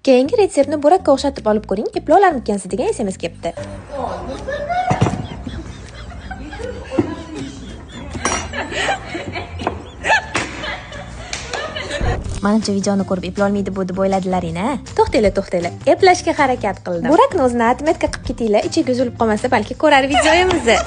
Keyingi retseptni burakka o'xshatib olib ko'ring, eplolarmikansiz degan SMS kelibdi. Manimcha videoni ko'rib eplolmaydi bu deb o'yladilaring-a? To'xtanglar. Eplashga harakat qildim. Burakni o'zini atmetka qilib ketinglar, ichiga uzilib qolmasa balki ko'rar videomizni.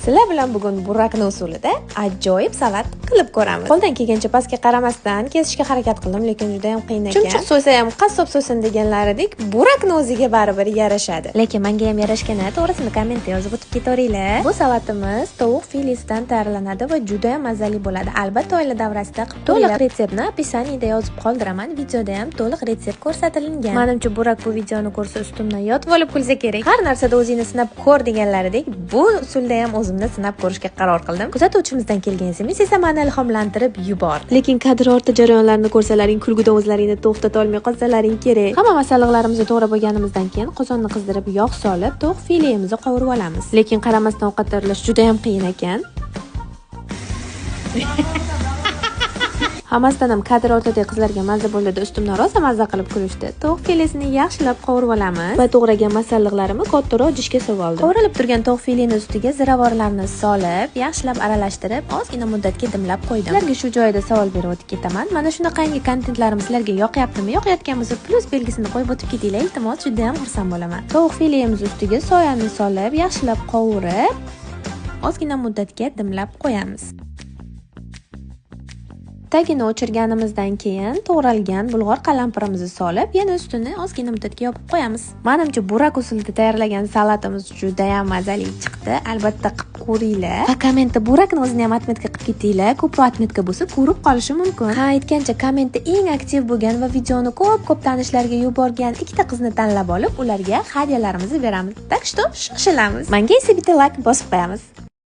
Sizlar bilan bugun burakni usulida ajoyib salat qilib ko'ramiz. Qo'ldan kelgancha pastga qaramasdan kesishga harakat qildim, lekin juda ham qiyin ekan. Chumchuq so'ysa ham qassob so'ysin deganlaridek, burakni o'ziga baribir yarashadi. Lekin menga ham yarashgani to'g'risini kommentda yozib o'tib ketaveringlar. Bu salatimiz tovuq filesidan tayyorlanadi va juda ham mazali bo'ladi. Albatta oila davrasida qilib to'liq retseptni opisaniyada yozib qoldiraman. Videoda ham to'liq retsept ko'rsatilgan. Menimcha burak bu videoni ko'rsa ustimdan yotib olib kulsa kerak. Har narsada o'zingni sinab ko'r deganlaridek, bu usulda ham o'zimni sinab ko'rishga qaror qildim. Kuzatuvchimizdan kelgan SMS esa meni ilhomlantirib yubor. Lekin kadr orti jarayonlarini ko'rsalaring, kulgudan o'zlaringni to'xtata olmay qolsalaring kerak. Hamma masalliqlarimizni to'g'rab bo'lganimizdan keyin qozonni qizdirib yog' solib, tovuq filemizni qovurib olamiz. Lekin qaramasdan ovqat tayyorlash juda ham qiyin ekan. Hammasidan ham kadr ortidagi qizlarga mazza bo'ldi, ustimdan rosa mazza qilib kulishdi. Tovuq filesini yaxshilab qovurib olamiz va to'g'ragan masalliqlarimni kattaroq idishga solib oldim. Qovurilib turgan tovuq fileni ustiga ziravorlarni solib, yaxshilab aralashtirib, ozgina muddatga dimlab qo'ydim. Sizlarga shu joyda savol berib o'tib ketaman. Mana shunaqangi kontentlarim sizlarga yoqyaptimi? Yoqayotgan bo'lsa, plus belgisini qo'yib o'tib ketinglar. Iltimos, juda ham xursand bo'laman. Tovuq filemiz ustiga soyani solib, yaxshilab qovurib, ozgina muddatga dimlab qo'yamiz. Tagini o'chirganimizdan keyin to'g'ralgan bulg'or qalampirimizni solib, yana ustini ozgina muddatga yopib qo'yamiz. Menimcha burak usulida tayyorlagan salatimiz juda ham mazali chiqdi. Albatta qilib ko'ringlar. Va kommentda burakni o'zini ham atmetka qilib ketinglar. Ko'proq atmetka bo'lsa, ko'rib qolishi mumkin. Ha, aytgancha kommentda eng aktiv bo'lgan va videoni ko'p tanishlarga yuborgan ikkita qizni tanlab olib, ularga hadyalarimizni beramiz. Tak что, shoshilamiz. Menga esa bitta like bosib qo'yamiz.